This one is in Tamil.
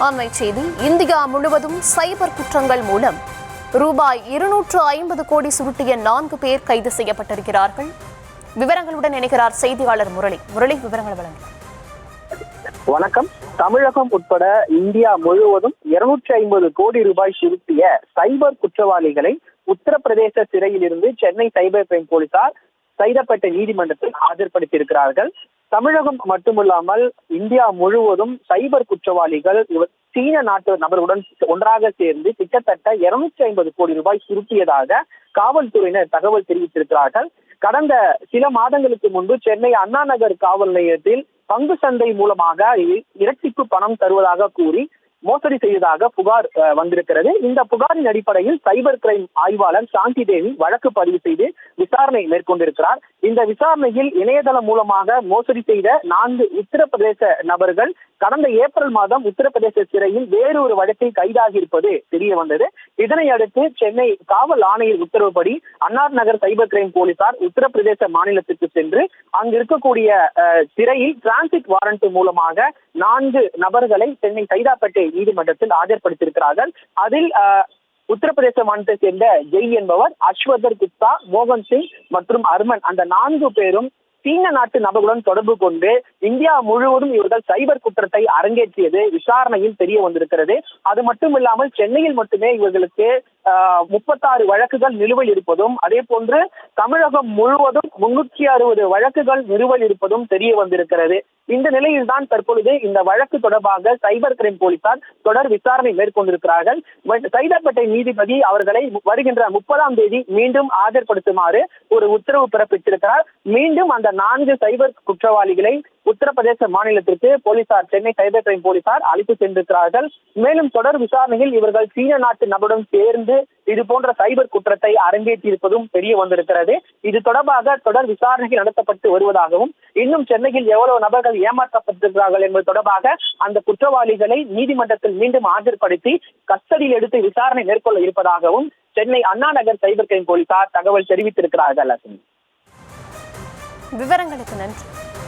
அண்மை செய்தி. இந்தியா முழுவதும் சைபர் குற்றங்கள் மூலம் ரூபாய் 250 கோடி சுருட்டிய 4 பேர் கைது செய்யப்பட்டிருக்கிறார்கள். விவரங்களுடன் இணைகிறார் செய்தியாளர் முரளி. விவரங்கள் வழங்குகிறார். வணக்கம். தமிழகம் உட்பட இந்தியா முழுவதும் 250 கோடி ரூபாய் சுருட்டிய சைபர் குற்றவாளிகளை உத்தரப்பிரதேச சிறையில் இருந்து சென்னை சைபர் கிரைம் போலீசார் சைதாப்பேட்டை நீதிமன்றத்தில் ஆஜர்படுத்தியிருக்கிறார்கள். தமிழகம் மட்டுமில்லாமல் இந்தியா முழுவதும் சைபர் குற்றவாளிகள் சீன நாட்டு நபர்களுடன் ஒன்றாக சேர்ந்து கிட்டத்தட்ட 250 கோடி ரூபாய் சுருட்டியதாக காவல்துறையினர் தகவல் தெரிவித்திருக்கிறார்கள். கடந்த சில மாதங்களுக்கு முன்பு சென்னை அண்ணா நகர் காவல் நிலையத்தில் பங்கு சந்தை மூலமாக இரட்டிப்பு பணம் தருவதாக கூறி மோசடி செய்ததாக புகார் வந்திருக்கிறது. இந்த புகாரின் அடிப்படையில் சைபர் கிரைம் ஆய்வாளர் சாந்தி தேவி வழக்கு பதிவு செய்து விசாரணை மேற்கொண்டிருக்கிறார். இந்த விசாரணையில் இணையதளம் மூலமாக மோசடி செய்த 4 உத்தரப்பிரதேச நபர்கள் கடந்த ஏப்ரல் மாதம் உத்தரப்பிரதேச சிறையில் வேறு ஒரு வழக்கில் கைதாகி இருப்பது தெரிய வந்தது. இதனை அடுத்து சென்னை காவல் ஆணையர் உத்தரவுப்படி அண்ணா நகர் சைபர் கிரைம் போலீசார் உத்தரப்பிரதேச மாநிலத்திற்கு சென்று அங்கு இருக்கக்கூடிய சிறையில் டிரான்சிட் வாரண்ட் மூலமாக 4 நபர்களை சென்னை சைதாப்பேட்டை நீதிமன்றத்தில் ஆஜர்படுத்தியிருக்கிறார்கள். அதில் உத்தரப்பிரதேச மாநிலத்தை சேர்ந்த ஜெய் என்பவர், அஸ்வதர் குப்தா, மோகன் சிங் மற்றும் அர்மன், அந்த 4 பேரும் சீன நாட்டு நபர்களுடன் தொடர்பு கொண்டு இந்தியா முழுவதும் இவர்கள் சைபர் குற்றத்தை அரங்கேற்றியது விசாரணையில் தெரிய வந்திருக்கிறது. அது மட்டும் இல்லாமல் சென்னையில் மட்டுமே இவர்களுக்கு 36 வழக்குகள் நிலுவையில் இருப்பதும், அதே போன்று தமிழகம் முழுவதும் 360 வழக்குகள் நிலுவையில் இருப்பதும் தெரிய வந்திருக்கிறது. இந்த நிலையில் தான் தற்பொழுது இந்த வழக்கு தொடர்பாக சைபர் கிரைம் போலீசார் தொடர் விசாரணை மேற்கொண்டிருக்கிறார்கள். சைதாப்பேட்டை நீதிபதி அவர்களை வருகின்ற 30ஆம் தேதி மீண்டும் ஆஜர்படுத்துமாறு ஒரு உத்தரவு பிறப்பித்திருக்கிறார். மீண்டும் அந்த 4 சைபர் குற்றவாளிகளை உத்தரப்பிரதேச மாநிலத்திற்கு போலீசார், சென்னை சைபர் கிரைம் போலீசார் அழைத்து சென்றிருக்கிறார்கள். மேலும் தொடர் விசாரணையில் இவர்கள் சீன நாட்டு நபருடன் சேர்ந்து இது போன்ற சைபர் குற்றத்தை அரங்கேற்றியிருப்பதும் தெரிய வந்திருக்கிறது. இது தொடர்பாக தொடர் விசாரணைகள் நடத்தப்பட்டு வருவதாகவும், இன்னும் சென்னையில் எவ்வளவு நபர்கள் ஏமாற்றப்பட்டிருக்கிறார்கள் என்பது தொடர்பாக அந்த குற்றவாளிகளை நீதிமன்றத்தில் மீண்டும் ஆஜர்படுத்தி கஸ்டடியில் எடுத்து விசாரணை மேற்கொள்ள இருப்பதாகவும் சென்னை அண்ணா நகர் சைபர் கிரைம் போலீசார் தகவல் தெரிவித்திருக்கிறார்கள். விவரங்களுக்கு நன்றி.